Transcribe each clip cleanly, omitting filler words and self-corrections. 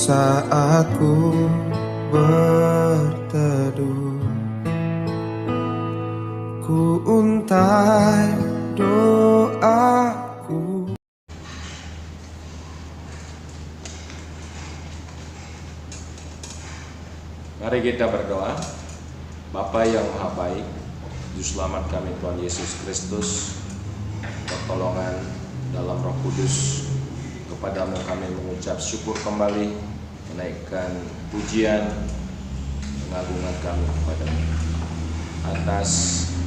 saat ku berteduh, ku untai doaku. Mari kita berdoa. Bapa yang Maha Baik, Juru Selamat kami Tuhan Yesus Kristus, pertolongan dalam Roh Kudus, kepadamu kami mengucap syukur kembali, menaikkan pujian, pengagungan kami kepadamu atas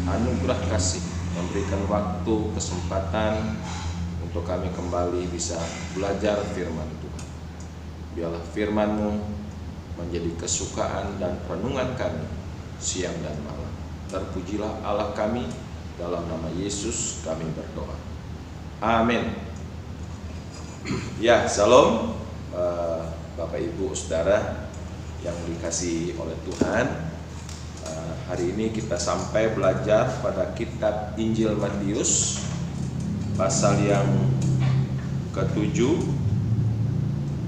anugerah kasih, memberikan waktu, kesempatan untuk kami kembali bisa belajar firman Tuhan. Biarlah firman-Mu menjadi kesukaan dan renungan kami siang dan malam. Terpujilah Allah kami, dalam nama Yesus kami berdoa. Amin. Ya, Shalom Bapak Ibu Saudara yang dikasihi oleh Tuhan. Hari ini kita sampai belajar pada kitab Injil Matius pasal yang ke-7,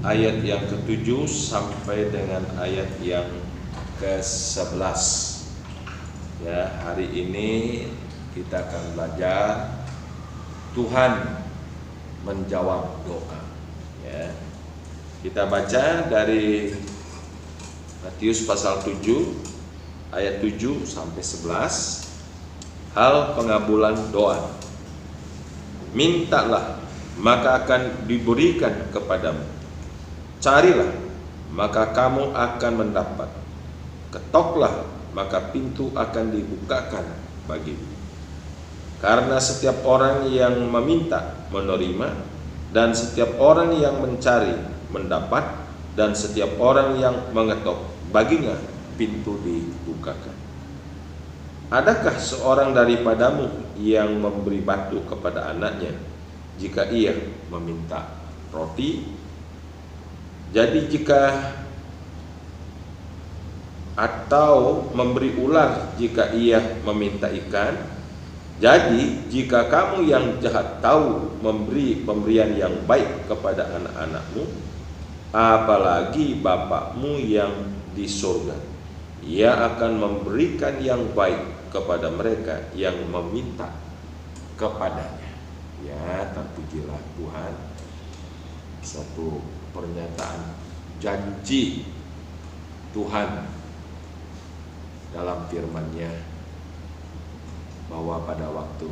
ayat yang ke-7 sampai dengan ayat yang ke-11. Ya, hari ini kita akan belajar Tuhan menjawab doa. Ya. Kita baca dari Matius pasal 7 ayat 7 sampai 11. Hal pengabulan doa. Mintalah, maka akan diberikan kepadamu. Carilah, maka kamu akan mendapat. Ketoklah, maka pintu akan dibukakan bagimu. Karena setiap orang yang meminta menerima, dan setiap orang yang mencari mendapat, dan setiap orang yang mengetok baginya pintu dibukakan. Adakah seorang daripadamu yang memberi batu kepada anaknya jika ia meminta roti? Jadi atau memberi ular jika ia meminta ikan? Jadi jika kamu yang jahat tahu memberi pemberian yang baik kepada anak-anakmu, apalagi Bapakmu yang di surga, Ia akan memberikan yang baik kepada mereka yang meminta kepadanya. Ya, terpujilah Tuhan. Satu pernyataan janji Tuhan dalam firman-Nya bahwa pada waktu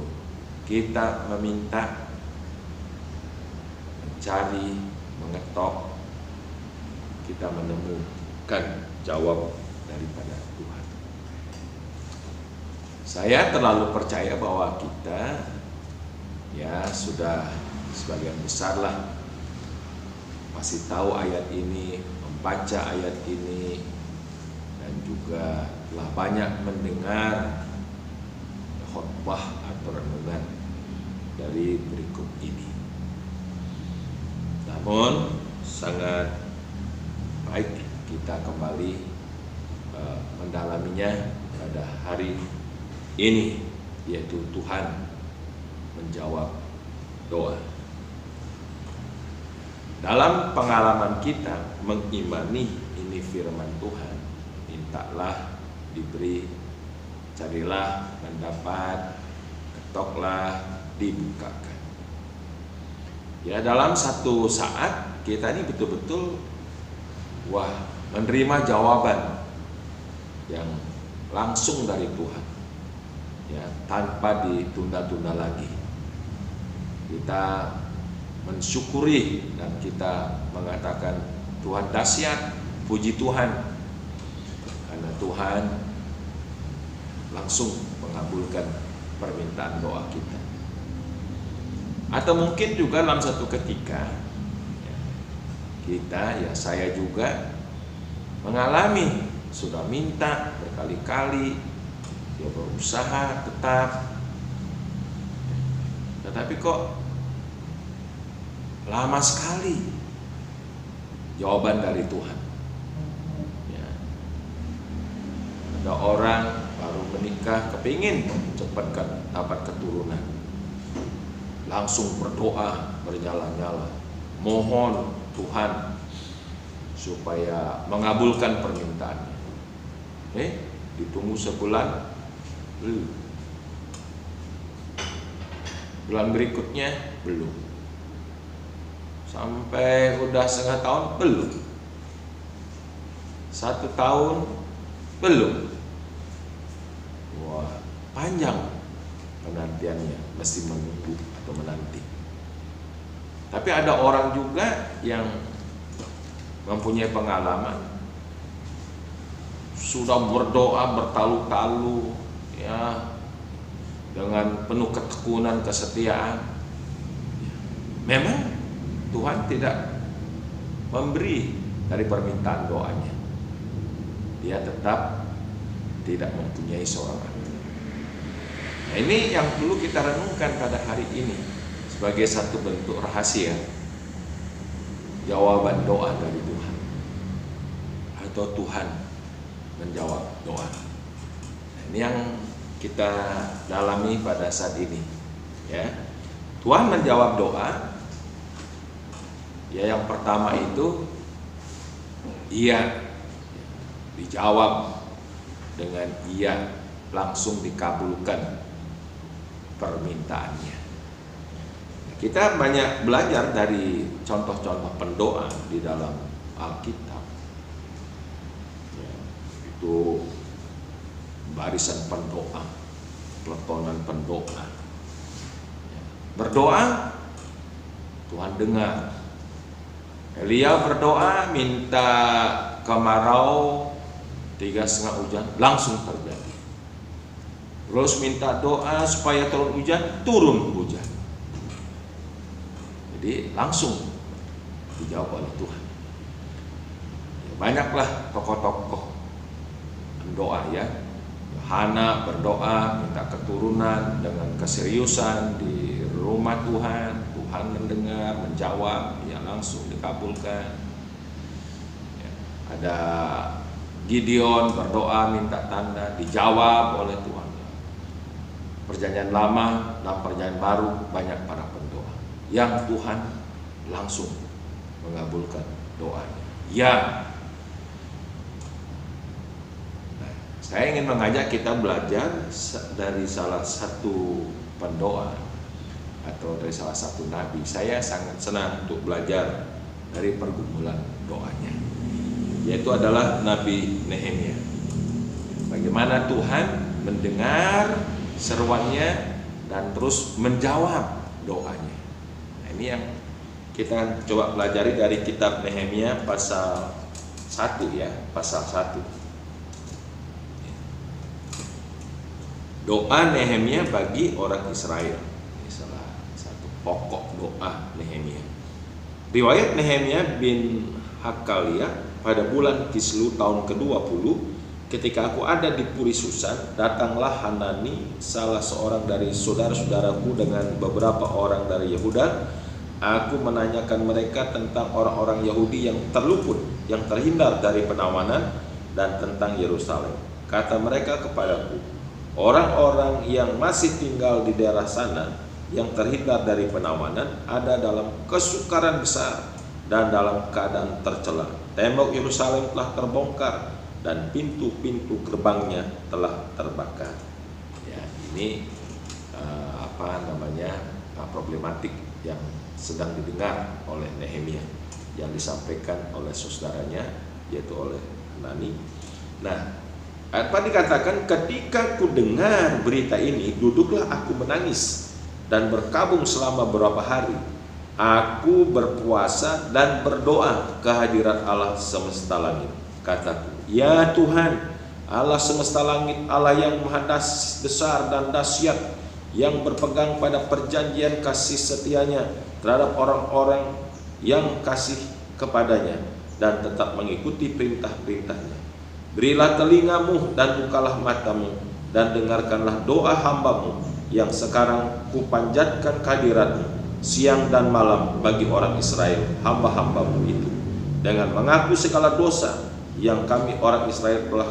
kita meminta, mencari, mengetok, kita menemukan jawab daripada Tuhan. Saya terlalu percaya bahwa kita ya sudah sebagian besar lah masih tahu ayat ini, membaca ayat ini, dan juga telah banyak mendengar khotbah atau renungan dari berikut ini. Namun sangat baik kita kembali mendalaminya pada hari ini, yaitu Tuhan menjawab doa. Dalam pengalaman kita mengimani ini firman Tuhan, mintalah diberi, carilah mendapat, ketoklah dibukakan. Ya, dalam satu saat kita ini betul-betul menerima jawaban yang langsung dari Tuhan, ya, tanpa ditunda-tunda lagi. Kita mensyukuri dan kita mengatakan Tuhan dahsyat, puji Tuhan, karena Tuhan langsung mengabulkan permintaan doa kita. Atau mungkin juga dalam satu ketika kita, ya saya juga mengalami, sudah minta berkali-kali, dia berusaha tetap, tetapi kok lama sekali jawaban dari Tuhan. Ya. Ada orang baru menikah, kepingin cepat dapat keturunan, langsung berdoa bernyala-nyala, mohon Tuhan supaya mengabulkan permintaannya. Ditunggu sebulan, belum. Bulan berikutnya belum. Sampai udah setengah tahun belum. 1 tahun belum. Wah, panjang penantiannya, mesti menunggu atau menanti. Tapi ada orang juga yang mempunyai pengalaman, sudah berdoa bertalu-talu, ya, dengan penuh ketekunan, kesetiaan. Memang Tuhan tidak memberi dari permintaan doanya. Dia tetap tidak mempunyai seorang anak. Nah, ini yang perlu kita renungkan pada hari ini sebagai satu bentuk rahasia jawaban doa dari Tuhan, atau Tuhan menjawab doa. Nah, ini yang kita dalami pada saat ini, ya. Tuhan menjawab doa. Ya, yang pertama itu iya, dijawab dengan iya, langsung dikabulkan permintaannya. Kita banyak belajar dari contoh-contoh pendoa di dalam Alkitab. Ya, itu barisan pendoa, peletonan pendoa. Ya, berdoa, Tuhan dengar. Elia berdoa minta kemarau 3,5 hujan, langsung terjadi. Terus minta doa supaya turun hujan, turun hujan. Jadi langsung dijawab oleh Tuhan. Banyaklah tokoh-tokoh berdoa, ya. Hana berdoa minta keturunan dengan keseriusan di rumah Tuhan. Tuhan mendengar, menjawab, ya, langsung dikabulkan. Ya, ada Gideon berdoa minta tanda, dijawab oleh Tuhan. Perjanjian Lama dan Perjanjian Baru banyak para pendoa yang Tuhan langsung mengabulkan doanya. Ya, nah, saya ingin mengajak kita belajar dari salah satu pendoa atau dari salah satu nabi. Saya sangat senang untuk belajar dari pergumulan doanya, yaitu adalah Nabi Nehemia. Bagaimana Tuhan mendengar seruannya dan terus menjawab doanya. Nah, ini yang kita coba pelajari dari kitab Nehemia pasal 1, ya, pasal 1. Doa Nehemia bagi orang Israel. Ini salah satu pokok doa Nehemia. Riwayat Nehemia bin Hakalia, pada bulan Kislu tahun ke-20, ketika aku ada di Puri Susan, datanglah Hanani, salah seorang dari saudara-saudaraku dengan beberapa orang dari Yehuda. Aku menanyakan mereka tentang orang-orang Yahudi yang terluput, yang terhindar dari penawanan, dan tentang Yerusalem. Kata mereka kepadaku, orang-orang yang masih tinggal di daerah sana, yang terhindar dari penawanan, ada dalam kesukaran besar dan dalam keadaan tercela. Tembok Yerusalem telah terbongkar dan pintu-pintu gerbangnya telah terbakar. Ya, ini problematik yang sedang didengar oleh Nehemia, yang disampaikan oleh saudaranya, yaitu oleh Hanani. Nah, apa dikatakan, ketika ku dengar berita ini, duduklah aku menangis dan berkabung selama beberapa hari. Aku berpuasa dan berdoa ke hadirat Allah semesta langit. Kataku, ya Tuhan, Allah semesta langit, Allah yang maha besar dan dahsyat, yang berpegang pada perjanjian kasih setianya terhadap orang-orang yang kasih kepadanya dan tetap mengikuti perintah-perintahnya. Berilah telingamu dan bukalah matamu dan dengarkanlah doa hambamu yang sekarang kupanjatkan kehadiratmu siang dan malam bagi orang Israel, hamba-hambamu itu, dengan mengaku segala dosa yang kami orang Israel telah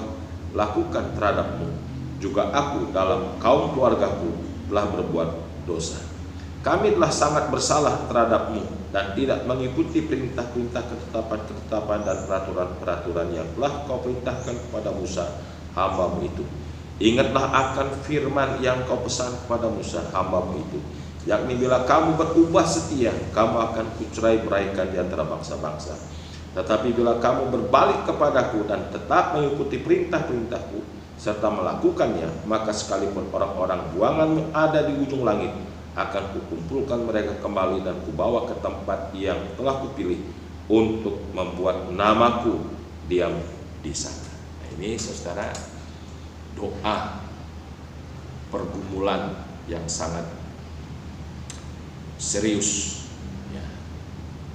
lakukan terhadapmu. Juga aku dalam kaum keluargaku telah berbuat dosa. Kami telah sangat bersalah terhadapmu dan tidak mengikuti perintah-perintah, ketetapan-ketetapan dan peraturan-peraturan yang telah kau perintahkan kepada Musa hamba-Mu itu. Ingatlah akan firman yang kau pesan kepada Musa hamba-Mu itu, yakni bila kamu berubah setia, kamu akan kucerai-beraikan di antara bangsa-bangsa. Tetapi bila kamu berbalik kepadaku dan tetap mengikuti perintah-perintahku serta melakukannya, maka sekalipun orang-orang buanganmu ada di ujung langit, akan kukumpulkan mereka kembali dan kubawa ke tempat yang telah kupilih untuk membuat namaku diam di sana. Nah, ini saudara, doa pergumulan yang sangat serius, ya,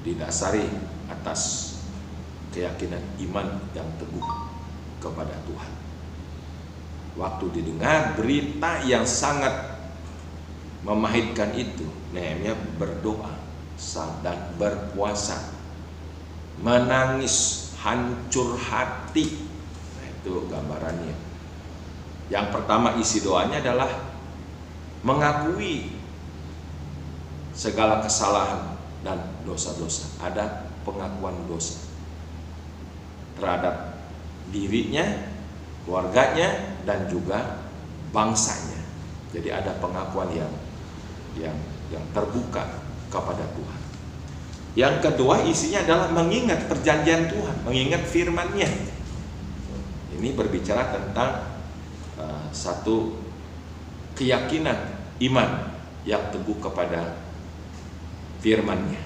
didasari atas keyakinan iman yang teguh kepada Tuhan. Waktu didengar berita yang sangat memahitkan itu, Nehemia berdoa dan berpuasa, menangis, hancur hati. Nah, itu gambarannya. Yang pertama isi doanya adalah mengakui segala kesalahan dan dosa-dosa. Ada pengakuan dosa terhadap dirinya, keluarganya, dan juga bangsanya. Jadi ada pengakuan yang terbuka kepada Tuhan. Yang kedua isinya adalah mengingat perjanjian Tuhan, mengingat firman-Nya. Ini berbicara tentang satu keyakinan iman yang teguh kepada firman-Nya.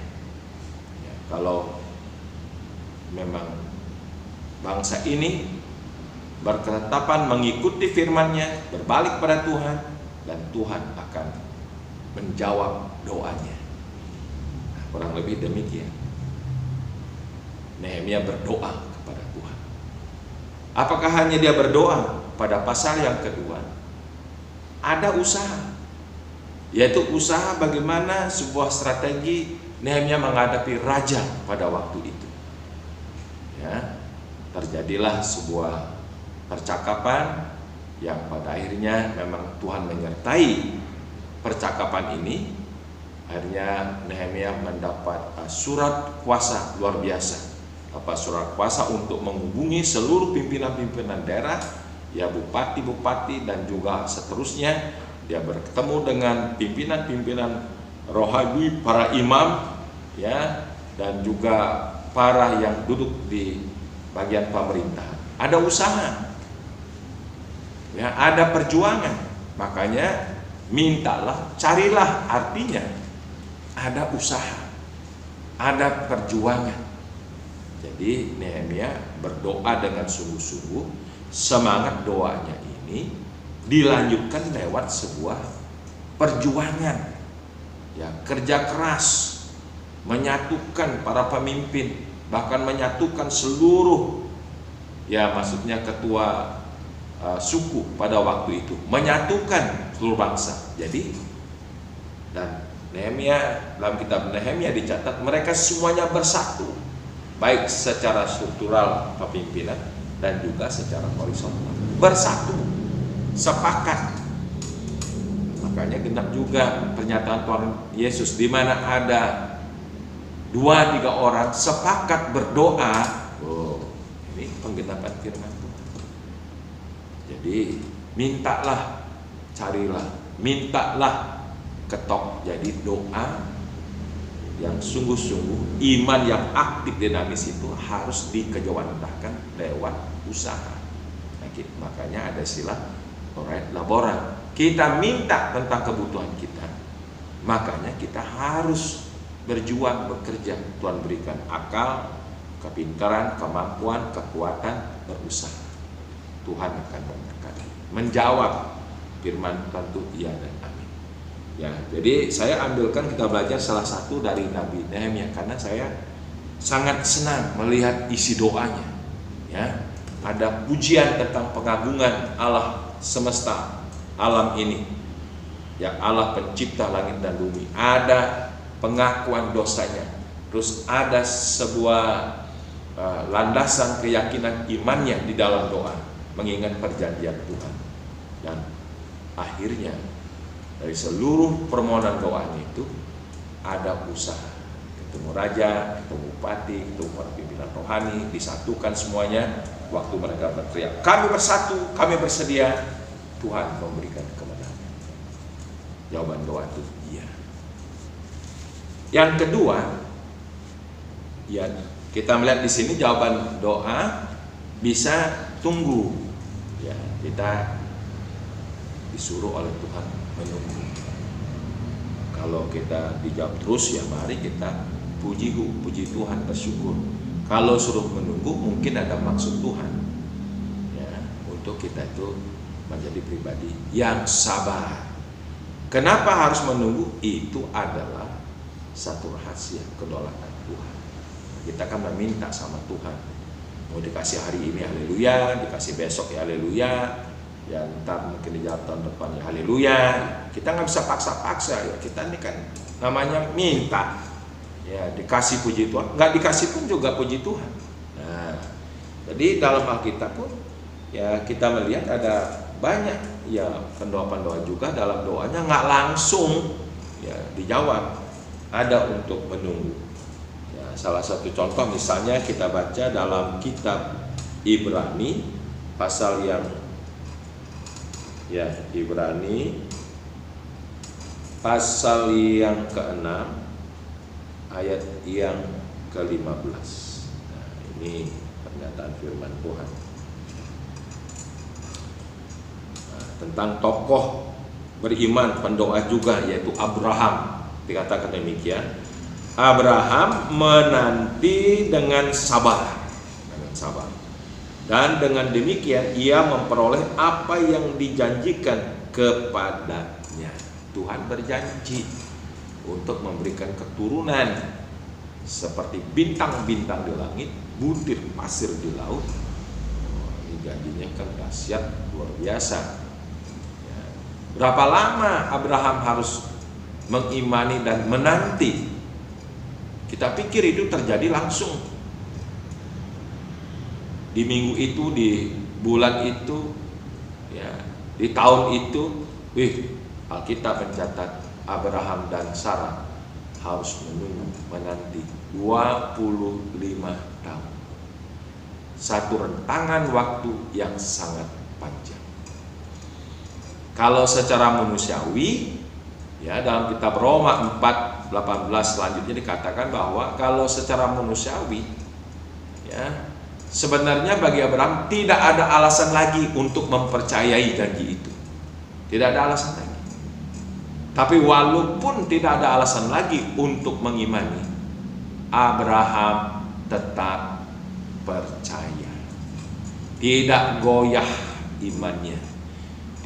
Ya, kalau memang bangsa ini berketetapan mengikuti firman-Nya, berbalik pada Tuhan, dan Tuhan akan menjawab doanya. Nah, kurang lebih demikian Nehemia berdoa kepada Tuhan. Apakah hanya dia berdoa? Pada pasal yang kedua ada usaha, yaitu usaha bagaimana sebuah strategi Nehemia menghadapi raja pada waktu itu. Ya, terjadilah sebuah percakapan yang pada akhirnya memang Tuhan menyertai percakapan ini. Akhirnya Nehemia mendapat surat kuasa luar biasa. Surat kuasa untuk menghubungi seluruh pimpinan-pimpinan daerah, ya, bupati-bupati dan juga seterusnya. Dia bertemu dengan pimpinan-pimpinan rohani, para imam, ya, dan juga para yang duduk di bagian pemerintahan. Ada usaha, ya, ada perjuangan. Makanya mintalah, carilah, artinya ada usaha, ada perjuangan. Jadi Nehemia berdoa dengan sungguh-sungguh. Semangat doanya ini dilanjutkan lewat sebuah perjuangan, ya, kerja keras, menyatukan para pemimpin, bahkan menyatukan seluruh, ya, maksudnya ketua suku pada waktu itu, menyatukan seluruh bangsa. Jadi, dan Nehemia, dalam kitab Nehemia dicatat mereka semuanya bersatu, baik secara struktural kepemimpinan dan juga secara horizontal, bersatu, sepakat. Makanya genap juga pernyataan Tuhan Yesus, di mana ada 2-3 orang sepakat berdoa. Oh, ini penggenapan firman Tuhan. Jadi mintalah, carilah, mintalah, ketok. Jadi doa yang sungguh-sungguh, iman yang aktif dinamis itu harus dikejawantahkan lewat usaha. Nah, makanya ada istilah oret laboran. Kita minta tentang kebutuhan kita, makanya kita harus berjuang, bekerja. Tuhan berikan akal, kepintaran, kemampuan, kekuatan, berusaha. Tuhan akan memberkati. Menjawab firman Tuhan itu iya dan amin. Ya, jadi saya ambilkan, kita belajar salah satu dari Nabi Nehemia karena saya sangat senang melihat isi doanya. Ya, ada pujian tentang pengagungan Allah semesta alam ini, yang Allah pencipta langit dan bumi. Ada pengakuan dosanya, terus ada sebuah landasan keyakinan imannya di dalam doa, mengingat perjanjian Tuhan. Dan akhirnya dari seluruh permohonan doanya itu ada usaha. ketemu raja, ketemu bupati, ketemu para pimpinan rohani, disatukan semuanya. Waktu mereka berteriak, kami bersatu, kami bersedia, Tuhan memberikan kemenangan. Jawaban doa itu iya. Yang kedua, ya kita melihat di sini jawaban doa bisa tunggu. Ya, kita disuruh oleh Tuhan menunggu. Kalau kita dijawab terus, ya mari kita puji Tuhan, bersyukur. Kalau suruh menunggu, mungkin ada maksud Tuhan, ya, untuk kita itu menjadi pribadi yang sabar. Kenapa harus menunggu? Itu adalah satu rahasia kedaulatan Tuhan. Kita kan meminta sama Tuhan, mau dikasih hari ini haleluya, dikasih besok ya haleluya, ya ntar mungkin dijawab tahun depan ya haleluya. Kita nggak bisa paksa-paksa, ya kita ini kan namanya minta, ya dikasih puji Tuhan, nggak dikasih pun juga puji Tuhan. Nah, jadi dalam Alkitab pun ya kita melihat ada banyak ya pendoa-pendoa juga dalam doanya nggak langsung ya dijawab, ada untuk menunggu. Ya, salah satu contoh misalnya kita baca dalam kitab Ibrani pasal yang Ibrani pasal yang ke-6 ayat yang ke-15. Nah, ini pernyataan firman Tuhan. Nah, tentang tokoh beriman pendoa juga, yaitu Abraham. Dikatakan demikian, Abraham menanti dengan sabar, dan dengan demikian ia memperoleh apa yang dijanjikan kepadanya. Tuhan berjanji untuk memberikan keturunan seperti bintang-bintang di langit, butir pasir di laut. Ini janjinya kan dahsyat, luar biasa. Ya. Berapa lama Abraham harus mengimani dan menanti? Kita pikir itu terjadi langsung di minggu itu, di bulan itu, ya, di tahun itu. Alkitab mencatat Abraham dan Sarah harus menanti 25 tahun. Satu rentangan waktu yang sangat panjang. Kalau secara manusiawi, ya dalam kitab Roma 4:18 selanjutnya dikatakan bahwa kalau secara manusiawi, ya sebenarnya bagi Abraham tidak ada alasan lagi untuk mempercayai janji itu. Tidak ada alasan lagi. Tapi walaupun tidak ada alasan lagi untuk mengimani, Abraham tetap percaya. Tidak goyah imannya.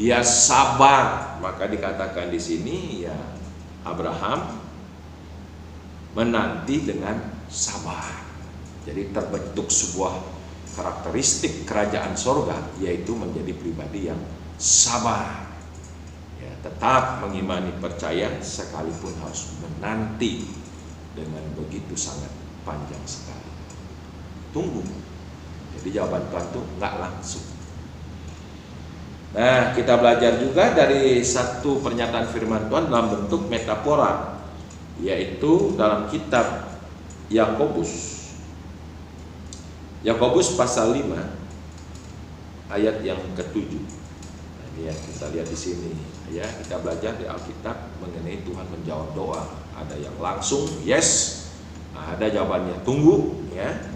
Dia sabar. Maka dikatakan di sini ya Abraham menanti dengan sabar. Jadi terbentuk sebuah karakteristik kerajaan sorga, yaitu menjadi pribadi yang sabar. Ya, tetap mengimani, percaya, sekalipun harus menanti dengan begitu sangat panjang sekali. Tunggu. Jadi jawaban Tuhan itu nggak langsung. Nah, kita belajar juga dari satu pernyataan firman Tuhan dalam bentuk metafora, yaitu dalam kitab Yakobus pasal 5 ayat yang ke-7. Nah, ini yang kita lihat di sini. Ya, kita belajar di Alkitab mengenai Tuhan menjawab doa. Ada yang langsung yes, ada jawabannya tunggu, ya.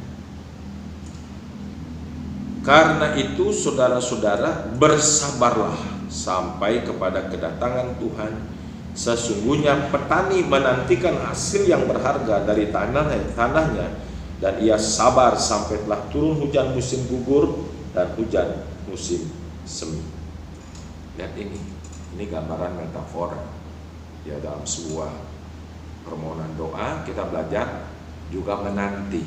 Karena itu saudara-saudara bersabarlah sampai kepada kedatangan Tuhan. Sesungguhnya petani menantikan hasil yang berharga dari tanahnya, dan ia sabar sampai telah turun hujan musim gugur dan hujan musim semi. Lihat ini gambaran metafora. Ya, dalam sebuah permohonan doa kita belajar juga menanti.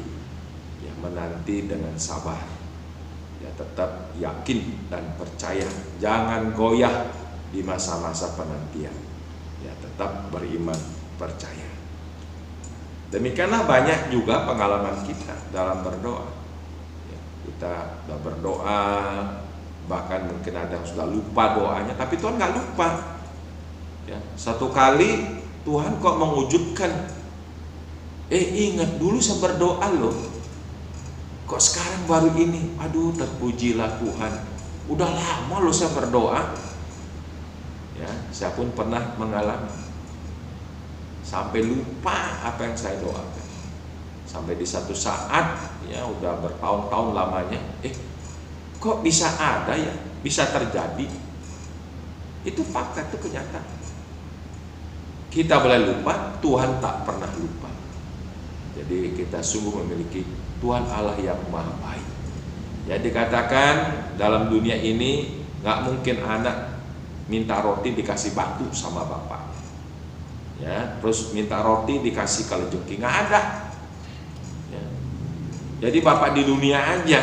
Ya, menanti dengan sabar. Ya, tetap yakin dan percaya, jangan goyah di masa-masa penantian. Ya, tetap beriman, percaya. Demikianlah banyak juga pengalaman kita dalam berdoa. Ya, kita sudah berdoa, bahkan mungkin ada yang sudah lupa doanya, tapi Tuhan nggak lupa. Ya, satu kali Tuhan kok mewujudkan Ingat dulu saya berdoa loh. Kok sekarang baru ini? Aduh, terpujilah Tuhan. Udah lama loh saya berdoa. Ya, saya pun pernah mengalami. Sampai lupa apa yang saya doakan. Sampai di satu saat, ya udah bertahun-tahun lamanya, kok bisa ada ya? Bisa terjadi? Itu fakta, itu kenyataan. Kita boleh lupa, Tuhan tak pernah lupa. Jadi kita sungguh memiliki Tuhan Allah yang maha baik. Ya, dikatakan dalam dunia ini gak mungkin anak minta roti dikasih batu sama bapak. Ya, terus minta roti dikasih kalajengking, nggak ada. Ya. Jadi bapak di dunia aja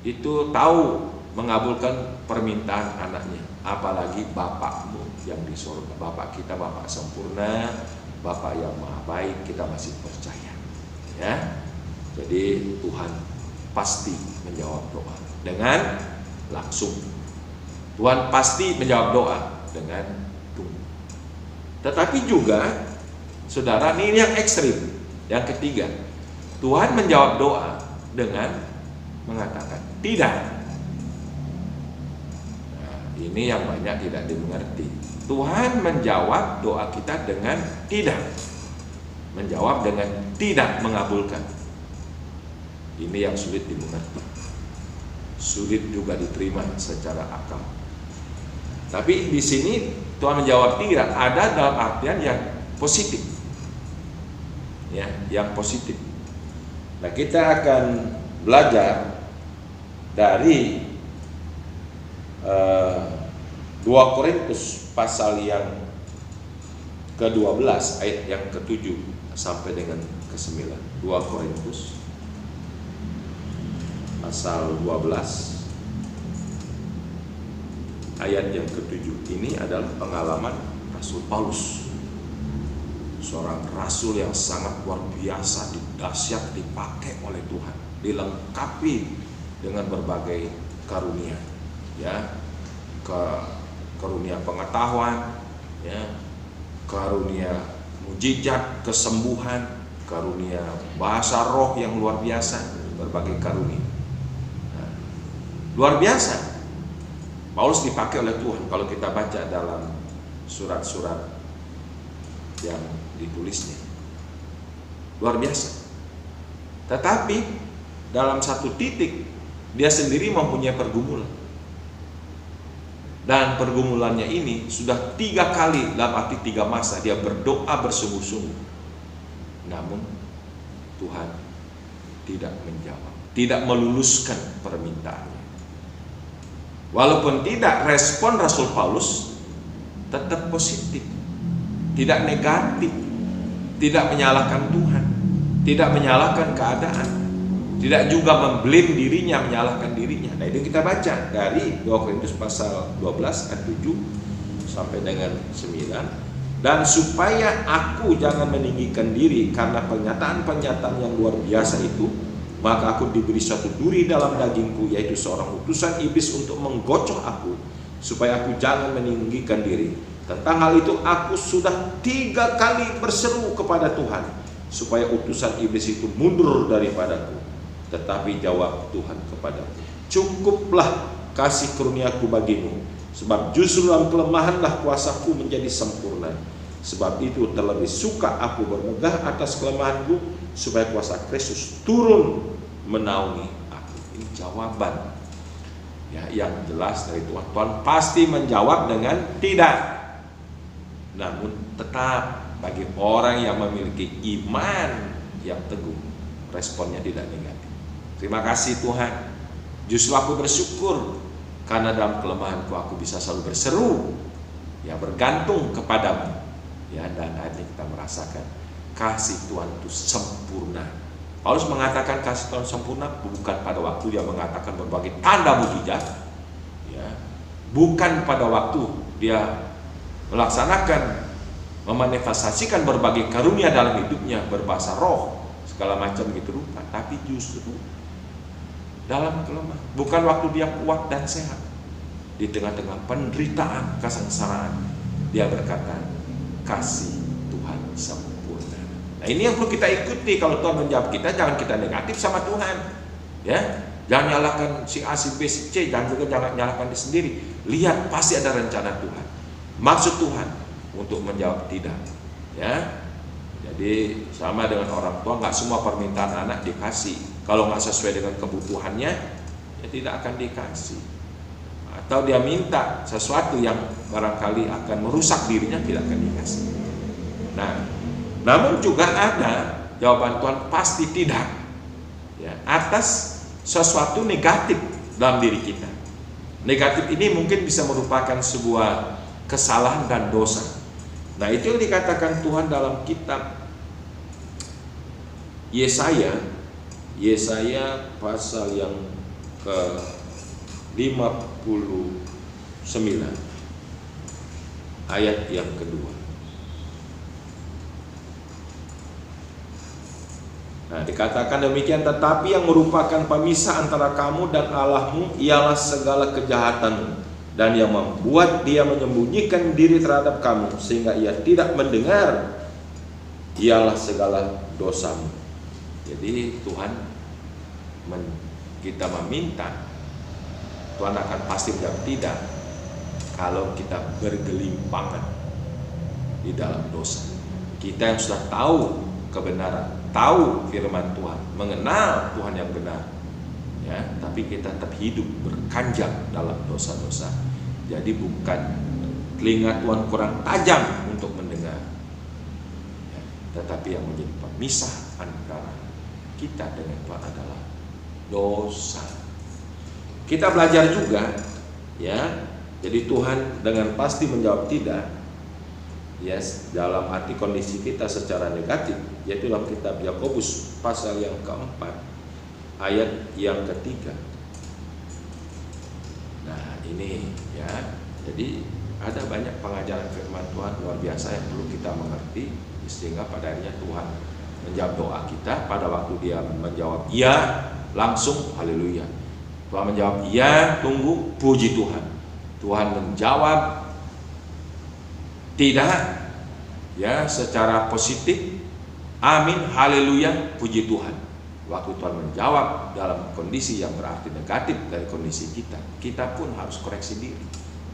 itu tahu mengabulkan permintaan anaknya, apalagi bapakmu yang di surga. Bapak kita bapak sempurna, bapak yang maha baik, kita masih percaya. Ya, jadi Tuhan pasti menjawab doa dengan langsung. Tuhan pasti menjawab doa dengan tunggu. Tetapi juga, saudara, ini yang ekstrim. Yang ketiga, Tuhan menjawab doa dengan mengatakan tidak. Nah, ini yang banyak tidak dimengerti. Tuhan menjawab doa kita dengan tidak. Menjawab dengan tidak mengabulkan. Ini yang sulit dimengerti. Sulit juga diterima secara akal. Tapi di sini Tuhan menjawab tidak, ada dalam artian yang positif. Ya, yang positif. Nah, kita akan belajar dari 2 Korintus pasal yang ke-12 ayat yang ke-7 sampai dengan ke-9. 2 Korintus pasal 12 ayat yang ke-7. Ini adalah pengalaman Rasul Paulus, seorang rasul yang sangat luar biasa, dahsyat, dipakai oleh Tuhan, dilengkapi dengan berbagai karunia, ya, karunia pengetahuan, ya, karunia mujizat, kesembuhan, karunia bahasa roh yang luar biasa, berbagai karunia. Nah, luar biasa. Paulus dipakai oleh Tuhan kalau kita baca dalam surat-surat yang ditulisnya. Luar biasa. Tetapi dalam satu titik dia sendiri mempunyai pergumulan. Dan pergumulannya ini sudah 3 kali, dalam arti 3 masa dia berdoa bersungguh-sungguh. Namun Tuhan tidak menjawab, tidak meluluskan permintaannya. Walaupun tidak, respon Rasul Paulus tetap positif, tidak negatif, tidak menyalahkan Tuhan, tidak menyalahkan keadaan, tidak juga memblame dirinya, menyalahkan dirinya. Nah, itu kita baca dari 2 Korintus pasal 12 ayat 7 sampai dengan 9. Dan supaya aku jangan meninggikan diri karena pernyataan-pernyataan yang luar biasa itu, maka aku diberi suatu duri dalam dagingku, yaitu seorang utusan iblis untuk menggocok aku, supaya aku jangan meninggikan diri. Tentang hal itu aku sudah 3 kali berseru kepada Tuhan, supaya utusan iblis itu mundur daripadaku. Tetapi jawab Tuhan kepadaku, cukuplah kasih karuniaku bagimu, sebab justru dalam kelemahanlah kuasaku menjadi sempurna. Sebab itu terlebih suka aku bermegah atas kelemahanku, supaya kuasa Kristus turun menaungi aku. Ini jawaban, ya, yang jelas dari Tuhan. Tuhan pasti menjawab dengan tidak. Namun tetap bagi orang yang memiliki iman yang teguh, responnya tidak negatif. Terima kasih Tuhan, justru aku bersyukur karena dalam kelemahanku aku bisa selalu berseru, ya, bergantung kepadamu. Ya, dan akhirnya kita merasakan kasih Tuhan itu sempurna. Paulus mengatakan kasih Tuhan sempurna bukan pada waktu dia mengatakan berbagai tanda mujizat, ya, bukan pada waktu dia melaksanakan, memanifestasikan berbagai karunia dalam hidupnya, berbahasa roh, segala macam gitu rupa, tapi justru dalam kelemahan, bukan waktu dia kuat dan sehat, di tengah-tengah penderitaan, kesengsaraan, dia berkata kasih Tuhan sempurna. Nah, Nah, ini yang perlu kita ikuti. Kalau Tuhan menjawab kita, jangan kita negatif sama Tuhan. Ya, jangan nyalahkan si A, si B, si C, dan juga jangan nyalahkan diri sendiri. Lihat, pasti ada rencana Tuhan, maksud Tuhan untuk menjawab tidak. Ya, jadi sama dengan orang tua, nggak semua permintaan anak dikasih. Kalau nggak sesuai dengan kebutuhannya, ya tidak akan dikasih. Atau dia minta sesuatu yang barangkali akan merusak dirinya, tidak akan dikasih. Nah, namun juga ada jawaban Tuhan pasti tidak, ya, atas sesuatu negatif dalam diri kita. Negatif ini mungkin bisa merupakan sebuah kesalahan dan dosa. Nah, itu yang dikatakan Tuhan dalam kitab Yesaya pasal yang ke-59 ayat yang kedua. Nah, dikatakan demikian, tetapi yang merupakan pemisah antara kamu dan Allahmu ialah segala kejahatanmu, dan yang membuat dia menyembunyikan diri terhadap kamu sehingga ia tidak mendengar ialah segala dosamu. Jadi Tuhan, kita meminta, Tuhan akan pasti menjawab tidak kalau kita bergelimpangan di dalam dosa. Kita yang sudah tahu kebenaran, tahu firman Tuhan, mengenal Tuhan yang benar, ya, tapi kita tetap hidup berkanjang dalam dosa-dosa. Jadi bukan telinga Tuhan kurang tajam untuk mendengar, ya, tetapi yang menjadi pemisah antara kita dengan Tuhan adalah dosa. Kita belajar juga, ya. Jadi Tuhan dengan pasti menjawab tidak, yes, dalam arti kondisi kita secara negatif, yaitu dalam kitab Yakobus pasal yang keempat ayat yang ketiga. Nah, ini ya, jadi ada banyak pengajaran firman Tuhan luar biasa yang perlu kita mengerti, sehingga pada akhirnya Tuhan menjawab doa kita. Pada waktu dia menjawab iya, langsung haleluya. Tuhan menjawab iya, tunggu, puji Tuhan. Tuhan menjawab tidak, ya, secara positif, amin, haleluya, puji Tuhan. Waktu Tuhan menjawab dalam kondisi yang berarti negatif dari kondisi kita, kita pun harus koreksi diri,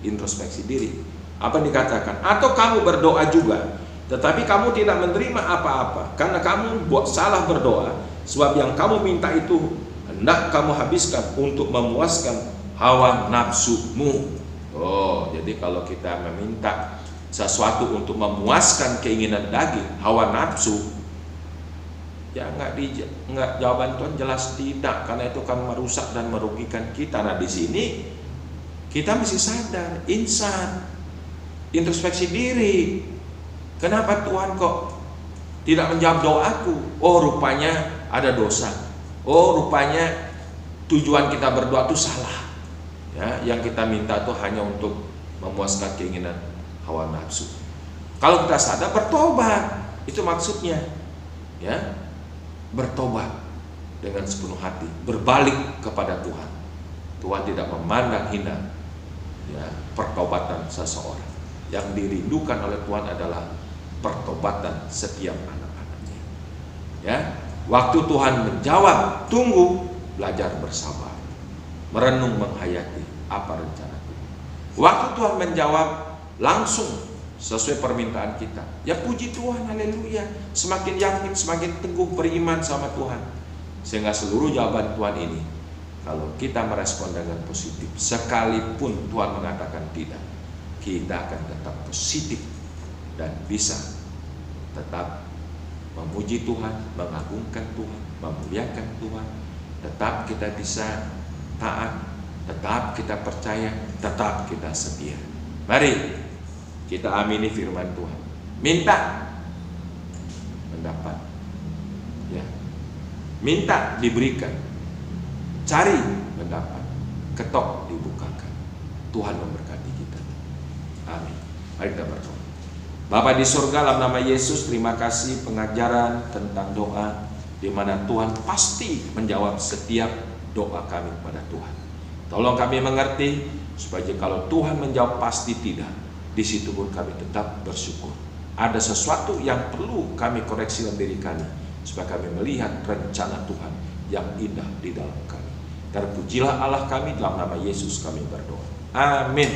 introspeksi diri. Apa yang dikatakan? Atau kamu berdoa juga, tetapi kamu tidak menerima apa-apa karena kamu buat salah berdoa, sebab yang kamu minta itu hendak kamu habiskan untuk memuaskan hawa nafsumu. Oh, jadi kalau kita meminta sesuatu untuk memuaskan keinginan daging, hawa nafsu, ya enggak, jawaban Tuhan jelas tidak, karena itu akan merusak dan merugikan kita. Nah, di sini kita mesti sadar, insan, introspeksi diri. Kenapa Tuhan kok tidak menjawab doaku? Oh, rupanya ada dosa. Oh, rupanya tujuan kita berdoa itu salah. Ya, yang kita minta itu hanya untuk memuaskan keinginan hawa nafsu. Kalau kita sadar, bertobat, itu maksudnya, ya, bertobat dengan sepenuh hati, berbalik kepada Tuhan. Tuhan tidak memandang hina, ya, pertobatan seseorang. Yang dirindukan oleh Tuhan adalah pertobatan setiap anak-anaknya. Ya, waktu Tuhan menjawab, tunggu, belajar bersabar, merenung menghayati apa rencana Tuhan. Waktu Tuhan menjawab, langsung sesuai permintaan kita, ya puji Tuhan, haleluya. Semakin yakin, semakin teguh beriman sama Tuhan, sehingga seluruh jawaban Tuhan ini, kalau kita merespon dengan positif, sekalipun Tuhan mengatakan tidak, kita akan tetap positif dan bisa tetap memuji Tuhan, mengagungkan Tuhan, memuliakan Tuhan. Tetap kita bisa taat, tetap kita percaya, tetap kita setia. Mari kita amini firman Tuhan. Minta, mendapat, ya. Minta, diberikan. Cari, mendapat. Ketok, dibukakan. Tuhan memberkati kita. Amin. Mari kita berdoa. Bapa di surga, dalam nama Yesus, terima kasih pengajaran tentang doa, di mana Tuhan pasti menjawab setiap doa kami kepada Tuhan. Tolong kami mengerti, supaya kalau Tuhan menjawab pasti tidak, di situ pun kami tetap bersyukur. ada sesuatu yang perlu kami koreksi dalam diri kami, supaya kami melihat rencana Tuhan yang indah di dalam kami. Terpujilah Allah kami, dalam nama Yesus kami berdoa. Amin.